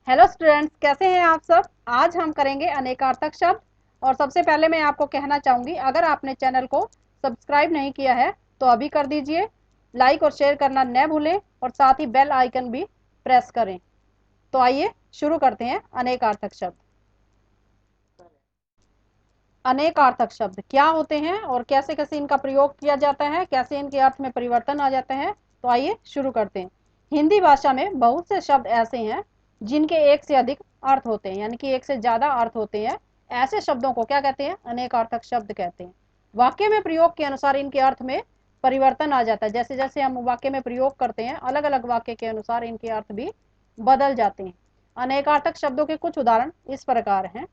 Hello students, कैसे हैं आप सब। आज हम करेंगे अनेकार्थक शब्द। और सबसे पहले मैं आपको कहना चाहूंगी, अगर आपने चैनल को सब्सक्राइब नहीं किया है तो अभी कर दीजिए। लाइक और शेयर करना न भूलें और साथ ही बेल आइकन भी प्रेस करें। तो आइए शुरू करते हैं अनेकार्थक शब्द। अनेकार्थक शब्द क्या होते हैं और कैसे कैसे इनका प्रयोग किया जाता है, कैसे इनके अर्थ में परिवर्तन आ जाते हैं, तो आइए शुरू करते हैं। हिंदी भाषा में बहुत से शब्द ऐसे हैं जिनके एक से अधिक अर्थ होते हैं, यानी कि एक से ज्यादा अर्थ होते हैं। ऐसे शब्दों को क्या कहते हैं? अनेकार्थक शब्द कहते हैं। वाक्य में प्रयोग के अनुसार इनके अर्थ में परिवर्तन आ जाता है। जैसे जैसे हम वाक्य में प्रयोग करते हैं, अलग अलग वाक्य के अनुसार इनके अर्थ भी बदल जाते हैं। अनेकार्थक शब्दों के कुछ उदाहरण इस प्रकार हैं।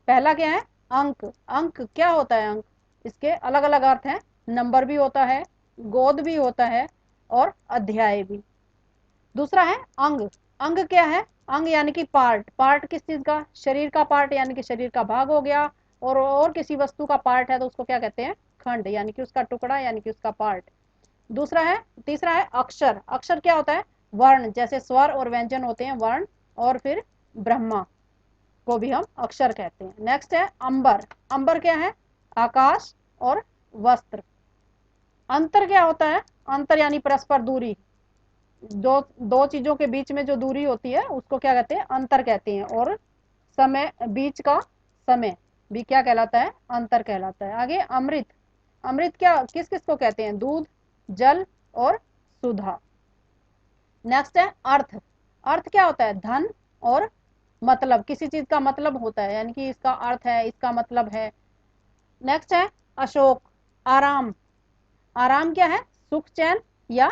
पहला क्या है? अंक। अंक क्या होता है? अंक, इसके अलग अलग अर्थ हैं। नंबर भी होता है, गोद भी होता है और अध्याय भी। दूसरा है अंग। अंग क्या है? अंग यानी कि पार्ट। पार्ट किस चीज का? शरीर का पार्ट, यानी कि शरीर का भाग हो गया। और किसी वस्तु का पार्ट है तो उसको क्या कहते हैं? खंड, यानी कि उसका टुकड़ा, यानी कि उसका पार्ट। दूसरा है, तीसरा है अक्षर। अक्षर क्या होता है? वर्ण। जैसे स्वर और व्यंजन होते हैं वर्ण, और फिर ब्रह्मा को भी हम अक्षर कहते हैं। नेक्स्ट है अंबर। अंबर क्या है? आकाश और वस्त्र। अंतर क्या होता है? अंतर यानी परस्पर दूरी। दो दो चीजों के बीच में जो दूरी होती है उसको क्या कहते हैं? अंतर कहते हैं। और समय, बीच का समय भी क्या कहलाता है? अंतर कहलाता है। आगे अमृत। अमृत क्या, किस किस को कहते हैं? दूध, जल और सुधा। नेक्स्ट है अर्थ। अर्थ क्या होता है? धन और मतलब। किसी चीज का मतलब होता है, यानी कि इसका अर्थ है, इसका मतलब है। नेक्स्ट है अशोक। आराम। आराम क्या है? सुख, चैन या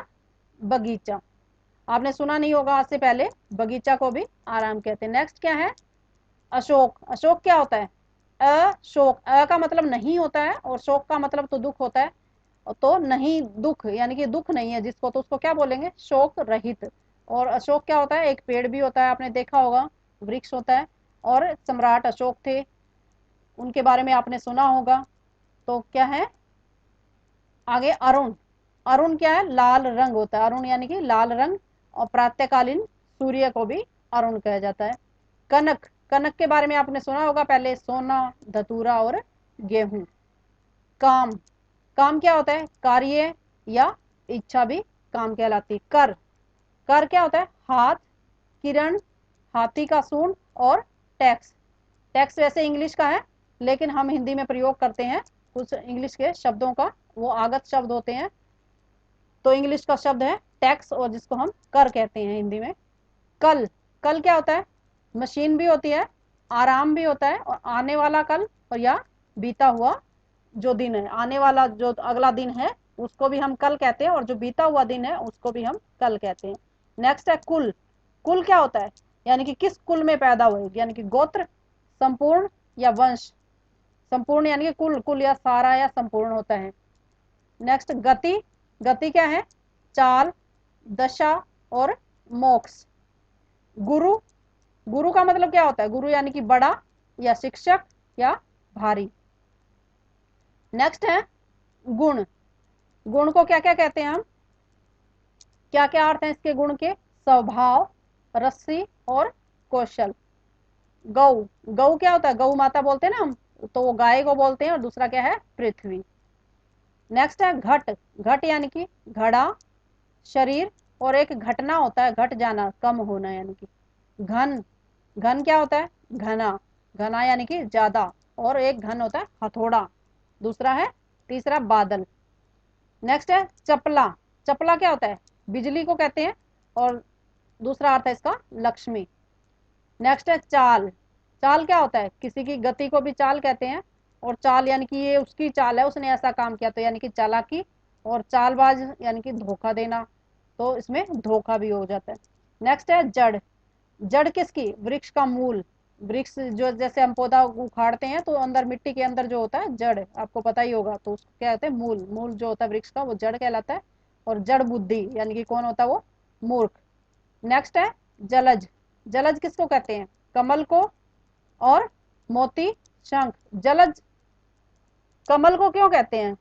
बगीचा। आपने सुना नहीं होगा आज से पहले, बगीचा को भी आराम कहते हैं। नेक्स्ट क्या है? अशोक। अशोक क्या होता है? अशोक। अ का मतलब नहीं होता है और शोक का मतलब तो दुख होता है। तो नहीं दुख, यानी कि दुख नहीं है जिसको, तो उसको क्या बोलेंगे? शोक रहित। और अशोक क्या होता है? एक पेड़ भी होता है, आपने देखा होगा, वृक्ष होता है। और सम्राट अशोक थे, उनके बारे में आपने सुना होगा। तो क्या है आगे? अरुण। अरुण क्या है? लाल रंग होता है। अरुण यानी कि लाल रंग। और प्रातःकालीन सूर्य को भी अरुण कहा जाता है। कनक। कनक के बारे में आपने सुना होगा पहले, सोना, धतूरा और गेहूं। काम। काम क्या होता है? कार्य या इच्छा भी काम कहलाती है। कर। कर क्या होता है? हाथ, किरण, हाथी का सूंड और टैक्स। टैक्स वैसे इंग्लिश का है, लेकिन हम हिंदी में प्रयोग करते हैं कुछ इंग्लिश के शब्दों का, वो आगत शब्द होते हैं। तो इंग्लिश का शब्द है टैक्स, और जिसको हम कर कहते हैं हिंदी में। कल। कल क्या होता है? मशीन भी होती है, आराम भी होता है, और आने वाला कल, और या बीता हुआ जो दिन है, आने वाला जो अगला दिन है उसको भी हम कल कहते हैं, और जो बीता हुआ दिन है उसको भी हम कल कहते हैं। नेक्स्ट है कुल। कुल क्या होता है? यानी कि किस कुल में पैदा हुए, यानी कि गोत्र, संपूर्ण या वंश। संपूर्ण यानी कि कुल, कुल या सारा या संपूर्ण होता है। नेक्स्ट गति। गति क्या है? चाल, दशा और मोक्ष। गुरु। गुरु का मतलब क्या होता है? गुरु यानी कि बड़ा या शिक्षक या भारी। नेक्स्ट है गुण। गुण को क्या क्या कहते हैं हम? क्या क्या अर्थ हैं इसके गुण के? स्वभाव, रस्सी और कौशल। गौ। गौ क्या होता है? गौ माता बोलते हैं ना हम, तो वो गाय को बोलते हैं। और दूसरा क्या है? पृथ्वी। नेक्स्ट है घट। घट यानी कि घड़ा, शरीर, और एक घटना होता है, घट जाना, कम होना, यानी कि घन। घन क्या होता है? घना। घना यानी कि ज्यादा। और एक घन होता है हथौड़ा। दूसरा है, तीसरा बादल। नेक्स्ट है चपला। चपला क्या होता है? बिजली को कहते हैं, और दूसरा अर्थ है इसका लक्ष्मी। नेक्स्ट है चाल। चाल क्या होता है? किसी की गति को भी चाल कहते हैं। और चाल यानी कि ये उसकी चाल है, उसने ऐसा काम किया, तो यानी कि चालाकी। और चालबाज यानी कि धोखा देना, तो इसमें धोखा भी हो जाता है। नेक्स्ट है जड़। जड़ किसकी? वृक्ष का मूल। वृक्ष जो, जैसे हम पौधा उखाड़ते हैं तो अंदर मिट्टी के अंदर जो होता है जड़, आपको पता ही होगा, तो उसको क्या कहते हैं? मूल। मूल जो होता है वृक्ष का वो जड़ कहलाता है। और जड़ बुद्धि यानी कि कौन होता है? वो मूर्ख। नेक्स्ट है जलज। जलज किसको कहते हैं? कमल को और मोती, शंख। जलज कमल को क्यों कहते हैं?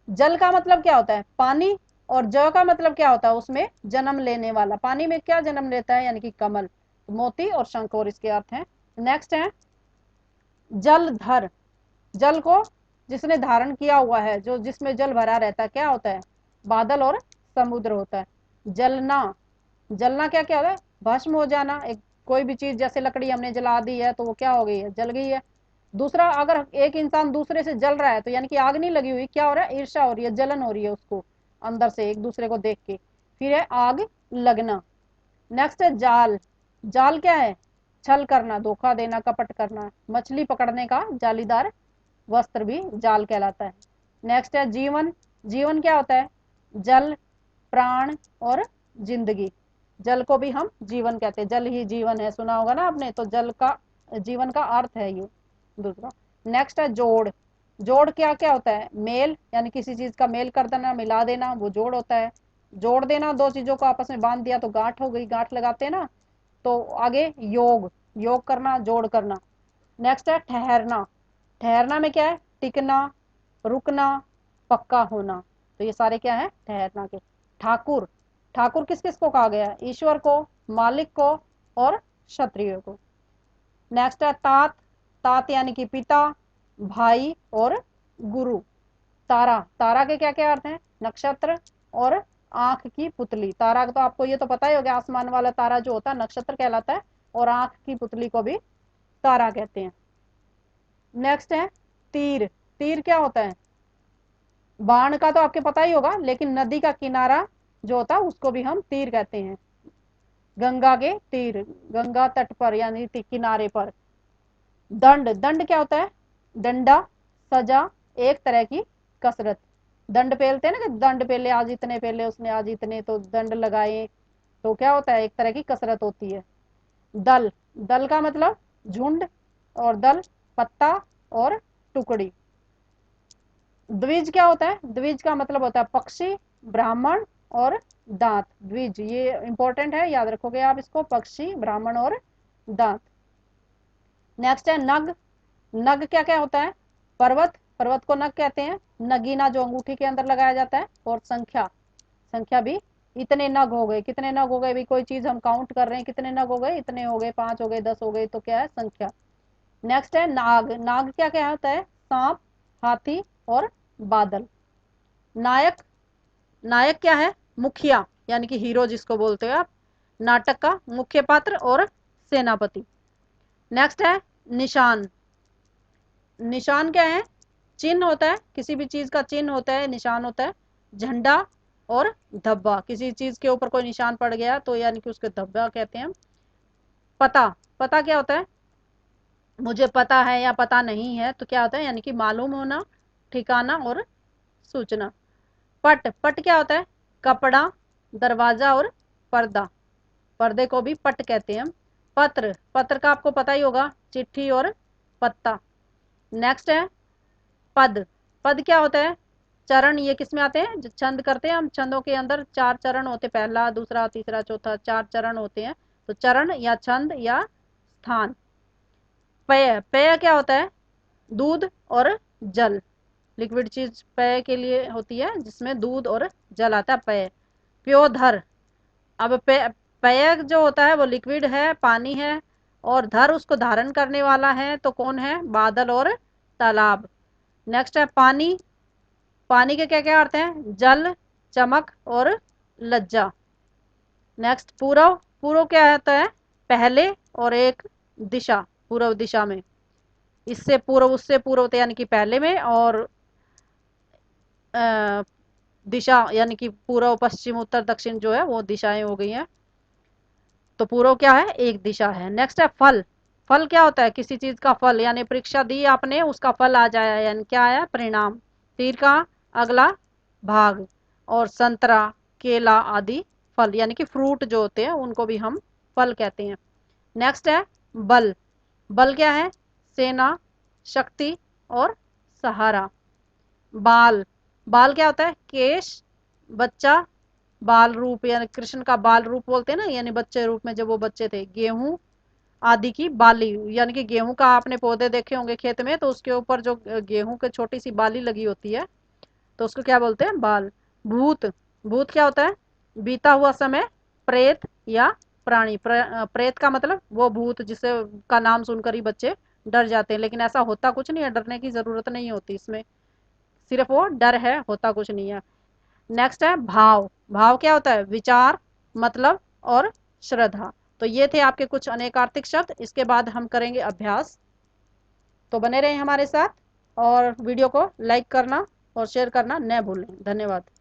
जल का मतलब क्या होता है? पानी। और ज का मतलब क्या होता है? उसमें जन्म लेने वाला। पानी में क्या जन्म लेता है? यानी कि कमल। मोती और शंख और इसके अर्थ हैं। नेक्स्ट है जलधर। जल को जिसने धारण किया हुआ है, जो जिसमें जल भरा रहता है, क्या होता है? बादल और समुद्र होता है। जलना, जलना क्या क्या होता है? भस्म हो जाना। एक कोई भी चीज जैसे लकड़ी हमने जला दी है तो वो क्या हो गई है? जल गई है। दूसरा, अगर एक इंसान दूसरे से जल रहा है तो यानी कि आग नहीं लगी हुई, क्या हो रहा है? ईर्ष्या हो रही है, जलन हो रही है उसको अंदर से एक दूसरे को देख के, फिर है आग लगना। नेक्स्ट है जाल। जाल क्या है? छल करना, धोखा देना, कपट करना। मछली पकड़ने का जालीदार वस्त्र भी जाल कहलाता है। नेक्स्ट है जीवन। जीवन क्या होता है? जल, प्राण और जिंदगी। जल को भी हम जीवन कहते हैं, जल ही जीवन है, सुना होगा ना आपने, तो जल का जीवन का अर्थ है ये दूसरा। नेक्स्ट है जोड़। जोड़ क्या क्या होता है? मेल, यानी किसी चीज का मेल कर देना, मिला देना, वो जोड़ होता है। जोड़ देना, दो चीजों को आपस में बांध दिया तो गांठ हो गई, गांठ लगाते हैं ना। तो आगे योग, योग करना, जोड़ करना। नेक्स्ट है ठहरना। ठहरना में क्या है? टिकना, रुकना, पक्का होना। तो ये सारे क्या है? ठहरना के। ठाकुर। ठाकुर किस किस को कहा गया है? ईश्वर को, मालिक को और क्षत्रिय को। नेक्स्ट है तात। तात यानी कि पिता, भाई और गुरु। तारा। तारा के क्या क्या अर्थ हैं? नक्षत्र और आंख की पुतली। तारा तो आपको ये तो पता ही होगा, आसमान वाला तारा जो होता है नक्षत्र कहलाता है, और आंख की पुतली को भी तारा कहते हैं। नेक्स्ट है तीर। तीर क्या होता है? बाण का तो आपके पता ही होगा, लेकिन नदी का किनारा जो होता है उसको भी हम तीर कहते हैं। गंगा के तीर, गंगा तट पर यानी किनारे पर। दंड। दंड क्या होता है? डंडा, सजा, एक तरह की कसरत। दंड पेलते हैं ना, कि दंड पेले, आज इतने पेले, उसने आज इतने, तो दंड लगाए, तो क्या होता है? एक तरह की कसरत होती है। दल। दल का मतलब झुंड, और दल पत्ता और टुकड़ी। द्विज क्या होता है? द्विज का मतलब होता है पक्षी, ब्राह्मण और दांत। द्विज ये इंपॉर्टेंट है, याद रखोगे आप इसको, पक्षी, ब्राह्मण और दांत। नेक्स्ट है नग। नग क्या क्या होता है? पर्वत, पर्वत को नग कहते हैं। नगीना जो अंगूठी के अंदर लगाया जाता है। और संख्या, संख्या भी, इतने नग हो गए, कितने नग हो गए भी, कोई चीज हम काउंट कर रहे हैं, कितने नग हो गए, इतने हो गए, 5 हो गए, 10 हो गए, तो क्या है? संख्या। नेक्स्ट है नाग। नाग क्या क्या होता है? सांप, हाथी और बादल। नायक। नायक क्या है? मुखिया, यानी कि हीरो जिसको बोलते हो आप, नाटक का मुख्य पात्र और सेनापति। नेक्स्ट है निशान। निशान क्या है? चिन्ह होता है, किसी भी चीज का चिन्ह होता है, निशान होता है। झंडा और धब्बा, किसी चीज के ऊपर कोई निशान पड़ गया तो यानी कि उसके धब्बा कहते हैं हम। पता। पता क्या होता है? मुझे पता है या पता नहीं है, तो क्या होता है? यानी कि मालूम होना, ठिकाना और सूचना। पट। पट क्या होता है? कपड़ा, दरवाजा और पर्दा। पर्दे को भी पट कहते हैं हम। पत्र। पत्र का आपको पता ही होगा, चिट्ठी और पत्ता। नेक्स्ट है पद। पद क्या होता है? चरण। ये किस में आते हैं? जो छंद करते हैं हम, छंदों के अंदर 4 चरण होते हैं, पहला, दूसरा, तीसरा, चौथा, 4 चरण होते हैं। तो चरण या छंद या स्थान। पेय। पेय क्या होता है? दूध और जल। लिक्विड चीज पेय के लिए होती है, जिसमें दूध और जल आता है, पेय। प्योधर। अब पेय, पेय जो होता है वो लिक्विड है, पानी है, और धर उसको धारण करने वाला है, तो कौन है? बादल और तालाब। नेक्स्ट है पानी। पानी के क्या क्या अर्थ हैं? जल, चमक और लज्जा। नेक्स्ट पूरव। पूरव क्या होता है? पहले और एक दिशा, पूर्व दिशा में। इससे पूर्व, उससे पूर्व होते यानी कि पहले में, और दिशा यानी कि पूर्व, पश्चिम, उत्तर, दक्षिण जो है वो दिशाएं हो गई हैं। तो पूर्व क्या है? एक दिशा है। नेक्स्ट है फल। फल क्या होता है? किसी चीज का फल, यानी परीक्षा दी आपने, उसका फल आ जाए, यानी क्या आया? परिणाम। तीर का अगला भाग। और संतरा, केला आदि फल, यानी कि फ्रूट जो होते हैं उनको भी हम फल कहते हैं। नेक्स्ट है बल। बल क्या है? सेना, शक्ति और सहारा। बाल। बाल क्या होता है? केश, बच्चा, बाल रूप, यानी कृष्ण का बाल रूप बोलते हैं ना, यानी बच्चे रूप में जब वो बच्चे थे। गेहूं आदि की बाली, यानी कि गेहूं का आपने पौधे देखे होंगे खेत में, तो उसके ऊपर जो गेहूं की छोटी सी बाली लगी होती है, तो उसको क्या बोलते हैं? बाल। भूत। भूत क्या होता है? बीता हुआ समय, प्रेत या प्राणी, प्रेत का मतलब वो भूत जिसे का नाम सुनकर ही बच्चे डर जाते हैं, लेकिन ऐसा होता कुछ नहीं है, डरने की जरूरत नहीं होती इसमें, सिर्फ वो डर है, होता कुछ नहीं है। नेक्स्ट है भाव। भाव क्या होता है? विचार, मतलब और श्रद्धा। तो ये थे आपके कुछ अनेकार्थिक शब्द। इसके बाद हम करेंगे अभ्यास, तो बने रहें हमारे साथ और वीडियो को लाइक करना और शेयर करना न भूलें। धन्यवाद।